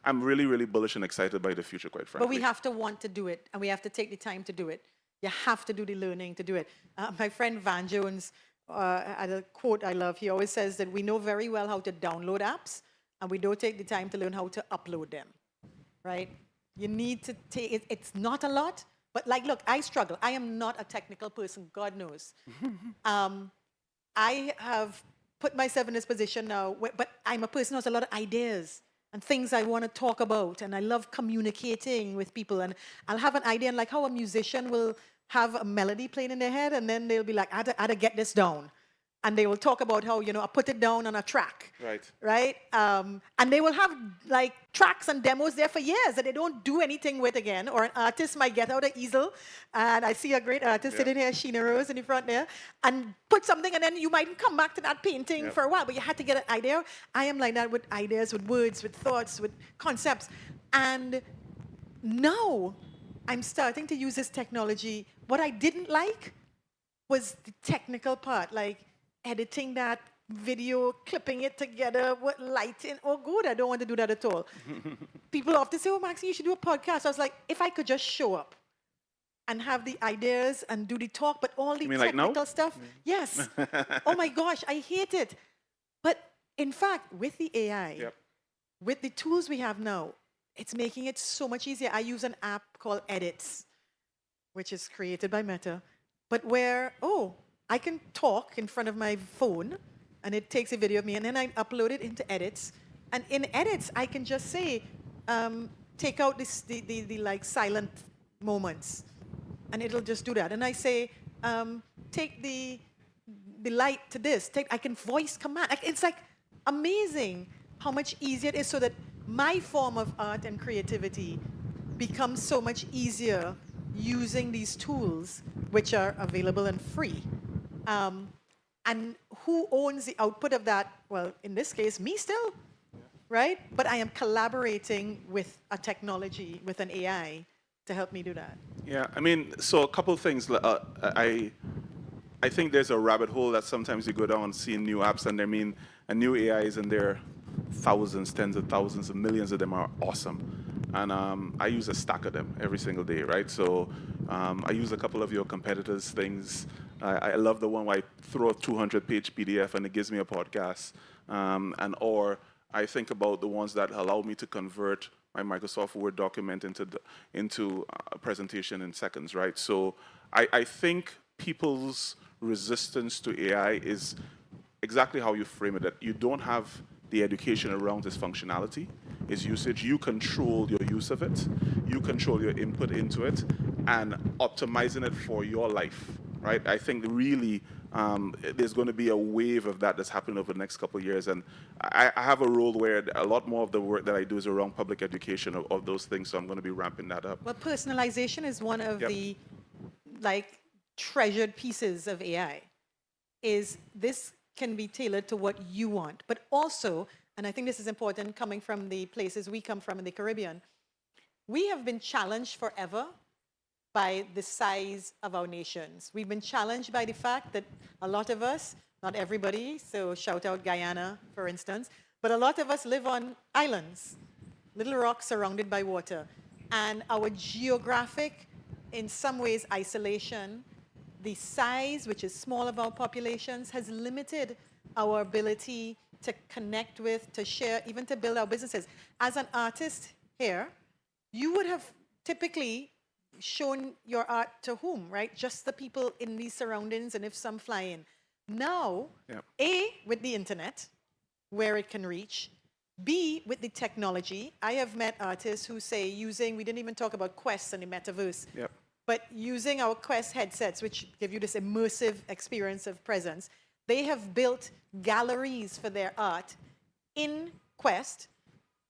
[SPEAKER 3] I'm really, really bullish and excited by the future, quite frankly.
[SPEAKER 2] But we have to want to do it, and we have to take the time to do it. You have to do the learning to do it. My friend Van Jones had a quote I love. He always says that we know very well how to download apps, and we don't take the time to learn how to upload them, right? You need to take it. It's not a lot, but like, look, I struggle. I am not a technical person, God knows. I have put myself in this position now, but I'm a person who has a lot of ideas and things I want to talk about, and I love communicating with people, and I'll have an idea, and like how a musician will have a melody playing in their head, and then they'll be like, I had to get this down. And they will talk about how, I put it down on a track.
[SPEAKER 3] Right.
[SPEAKER 2] Right? And they will have like tracks and demos there for years that they don't do anything with again. Or an artist might get out an easel, and I see a great artist sitting here, Sheena Rose, in the front there, and put something, and then you might come back to that painting for a while, but you had to get an idea. I am like that with ideas, with words, with thoughts, with concepts. And now I'm starting to use this technology. What I didn't like was the technical part, like editing that video, clipping it together, what lighting. Oh, good, I don't want to do that at all. People often say, oh, Maxine, you should do a podcast. I was like, if I could just show up and have the ideas and do the talk, but all the technical stuff, yes. Oh my gosh, I hate it. But in fact, with the AI, with the tools we have now, it's making it so much easier. I use an app called Edits, which is created by Meta, but where, I can talk in front of my phone, and it takes a video of me, and then I upload it into Edits. And in Edits, I can just say, take out the like silent moments, and it'll just do that. And I say, take the light to this. I can voice command. It's like amazing how much easier it is, so that my form of art and creativity becomes so much easier using these tools, which are available and free. And who owns the output of that? Well, in this case, me still, right? But I am collaborating with a technology, with an AI, to help me do that.
[SPEAKER 3] Yeah, I mean, so a couple of things. I think there's a rabbit hole that sometimes you go down seeing new apps, and a new AIs, and there are thousands, tens of thousands, of millions of them are awesome. And I use a stack of them every single day, right? So I use a couple of your competitors' things. I love the one where I throw a 200-page PDF and it gives me a podcast. Or I think about the ones that allow me to convert my Microsoft Word document into a presentation in seconds, right? So I think people's resistance to AI is exactly how you frame it, that you don't have the education around its functionality, its usage. You control your use of it. You control your input into it, and optimizing it for your life, right? I think really there's going to be a wave of that's happening over the next couple of years. And I have a role where a lot more of the work that I do is around public education of those things, so I'm going to be ramping that up.
[SPEAKER 2] Well, personalization is one of the treasured pieces of AI. Is this can be tailored to what you want, but also, and I think this is important coming from the places we come from in the Caribbean, we have been challenged forever by the size of our nations. We've been challenged by the fact that a lot of us, not everybody, so shout out Guyana, for instance, but a lot of us live on islands, little rocks surrounded by water. And our geographic, in some ways, isolation, the size, which is small of our populations, has limited our ability to connect with, to share, even to build our businesses. As an artist here, you would have typically shown your art to whom, right? Just the people in these surroundings, and if some fly in. Now,
[SPEAKER 3] Yep.
[SPEAKER 2] A, with the internet, where it can reach. B, with the technology. I have met artists who say using, we didn't even talk about Quest and the metaverse,
[SPEAKER 3] Yep.
[SPEAKER 2] but using our Quest headsets, which give you this immersive experience of presence, they have built galleries for their art in Quest,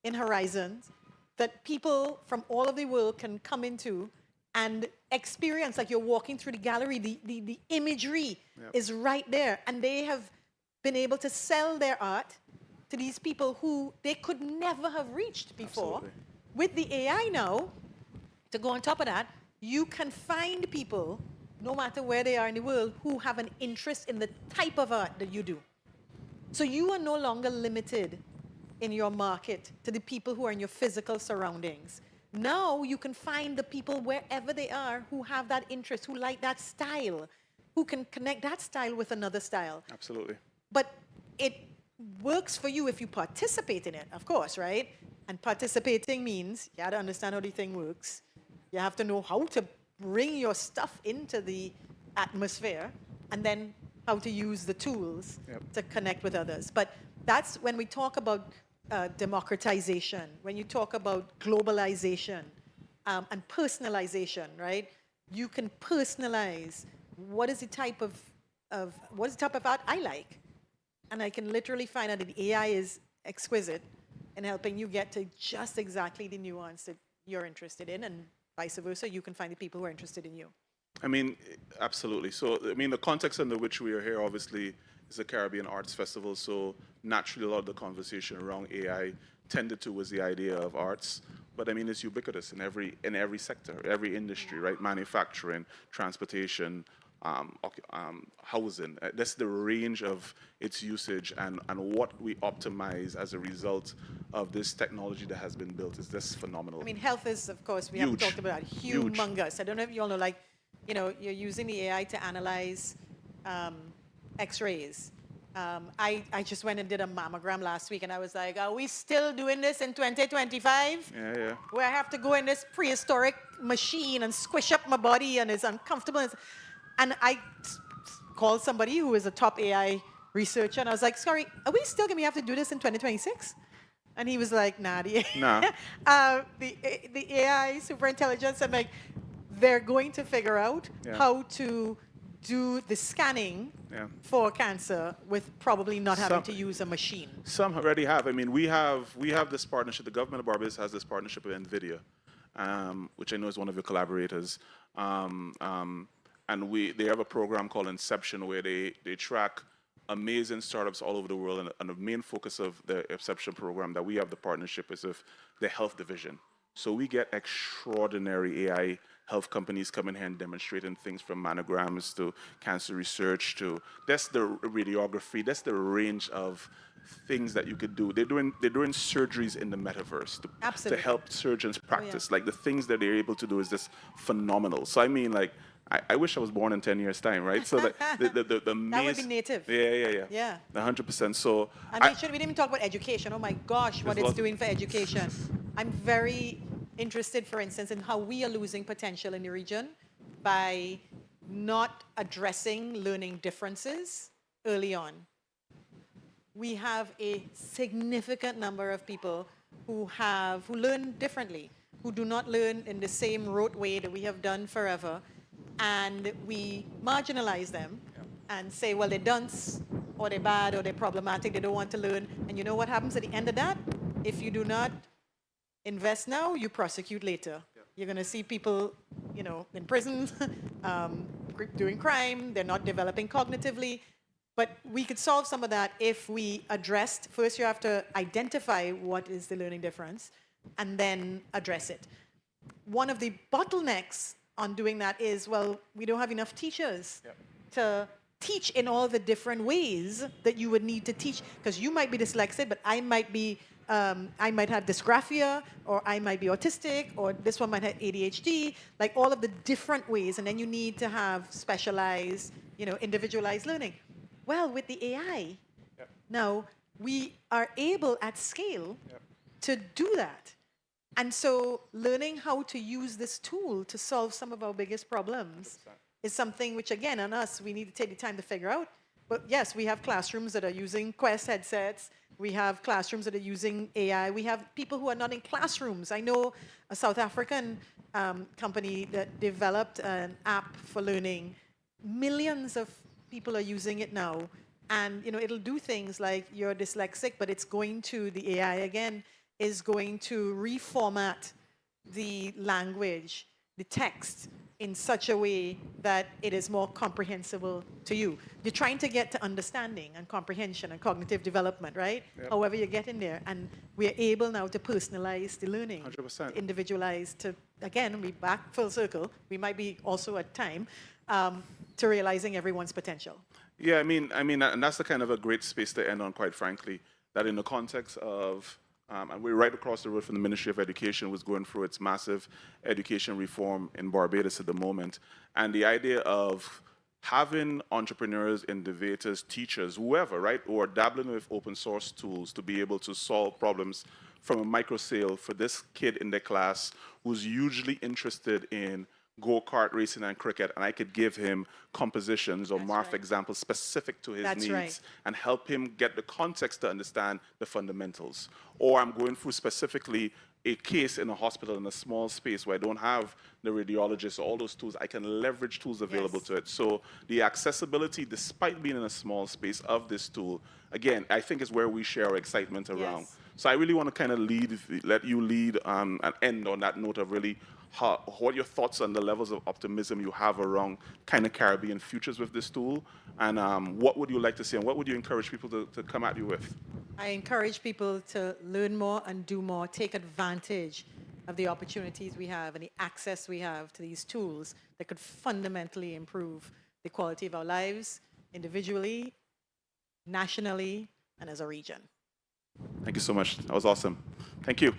[SPEAKER 2] in Horizons, that people from all of the world can come into and experience, like you're walking through the gallery, the imagery is right there. And they have been able to sell their art to these people who they could never have reached before.
[SPEAKER 3] Absolutely.
[SPEAKER 2] With the AI now, to go on top of that, you can find people, no matter where they are in the world, who have an interest in the type of art that you do. So you are no longer limited in your market to the people who are in your physical surroundings. Now you can find the people wherever they are who have that interest, who like that style, who can connect that style with another style.
[SPEAKER 3] Absolutely.
[SPEAKER 2] But it works for you if you participate in it, of course, right? And participating means you have to understand how the thing works. You have to know how to bring your stuff into the atmosphere, and then how to use the tools to connect with others. But that's when we talk about democratization, when you talk about globalization and personalization, right? You can personalize what is the type of art I like. And I can literally find out that the AI is exquisite in helping you get to just exactly the nuance that you're interested in, and vice versa, you can find the people who are interested in you.
[SPEAKER 3] I mean, absolutely. So, I mean, the context under which we are here, obviously, is the Caribbean Arts Festival. So, naturally, a lot of the conversation around AI tended towards the idea of arts. But I mean, it's ubiquitous in every sector, every industry, right? Manufacturing, transportation, housing. That's the range of its usage, and what we optimize as a result of this technology that has been built is just phenomenal.
[SPEAKER 2] I mean, health is, of course, we haven't talked about that, humongous. I don't know if you all know, like, you know, you're using the AI to analyze x-rays. I just went and did a mammogram last week, and I was like, are we still doing this in 2025?
[SPEAKER 3] Yeah.
[SPEAKER 2] Where I have to go in this prehistoric machine and squish up my body, and it's uncomfortable. And I called somebody who is a top AI researcher, and I was like, sorry, are we still going to have to do this in 2026? And he was like, nah. The AI superintelligence, I'm like, they're going to figure out how to do the scanning for cancer with probably not having to use a machine.
[SPEAKER 3] Some already have. I mean, we have this partnership. The government of Barbados has this partnership with NVIDIA, which I know is one of your collaborators. And they have a program called Inception, where they track amazing startups all over the world. And the main focus of the Inception program that we have the partnership is with the health division. So we get extraordinary AI health companies coming here and demonstrating things from mammograms to cancer research to, that's the radiography, that's the range of things that you could do. They're doing surgeries in the metaverse to help surgeons practice. Like the things that they're able to do is just phenomenal. So I mean, like, I wish I was born in 10 years' time, right? So the
[SPEAKER 2] that would be native.
[SPEAKER 3] Yeah. 100%. So
[SPEAKER 2] and we didn't even talk about education. Oh my gosh, what it's doing for education. I'm very interested, for instance, in how we are losing potential in the region by not addressing learning differences early on. We have a significant number of people who learn differently, who do not learn in the same rote way that we have done forever, and we marginalize them and say, well, they're dunce, or they're bad, or they're problematic, they don't want to learn. And you know what happens at the end of that? If you do not invest now, you prosecute later. You're going to see people, you know, in prison, doing crime. They're not developing cognitively. But we could solve some of that if we addressed, first you have to identify what is the learning difference, and then address it. One of the bottlenecks on doing that is, well, we don't have enough teachers to teach in all the different ways that you would need to teach, because you might be dyslexic, but I might have dysgraphia, or I might be autistic, or this one might have ADHD, like all of the different ways, and then you need to have specialized, you know, individualized learning. Well, with the AI, now we are able at scale to do that. And so learning how to use this tool to solve some of our biggest problems is something which, again, on us, we need to take the time to figure out. But yes, we have classrooms that are using Quest headsets. We have classrooms that are using AI. We have people who are not in classrooms. I know a South African company that developed an app for learning. Millions of people are using it now. And it'll do things like you're dyslexic, but it's going to, the AI again, is going to reformat the language, the text, in such a way that it is more comprehensible to you. You're trying to get to understanding and comprehension and cognitive development, right?
[SPEAKER 3] Yep.
[SPEAKER 2] However you get in there. And we're able now to personalize the learning,
[SPEAKER 3] 100%.
[SPEAKER 2] to individualize, to, again, we back full circle. We might be also at time to realizing everyone's potential.
[SPEAKER 3] Yeah, and that's the kind of a great space to end on, quite frankly, that in the context of, and we're right across the road from the Ministry of Education, was going through its massive education reform in Barbados at the moment. And the idea of having entrepreneurs, innovators, teachers, whoever, right, who are dabbling with open source tools to be able to solve problems from a micro sale for this kid in the class who's hugely interested in go-kart racing and cricket, and I could give him compositions or math examples specific to his needs and help him get the context to understand the fundamentals. Or I'm going through specifically a case in a hospital in a small space where I don't have the radiologist or all those tools. I can leverage tools available to it. So the accessibility, despite being in a small space of this tool, again, I think is where we share our excitement around. So I really want to kind of let you lead and end on that note of really what your thoughts on the levels of optimism you have around kind of Caribbean futures with this tool, and what would you like to see, and what would you encourage people to come at you with?
[SPEAKER 2] I encourage people to learn more and do more, take advantage of the opportunities we have and the access we have to these tools that could fundamentally improve the quality of our lives individually, nationally, and as a region.
[SPEAKER 3] Thank you so much. That was awesome. Thank you.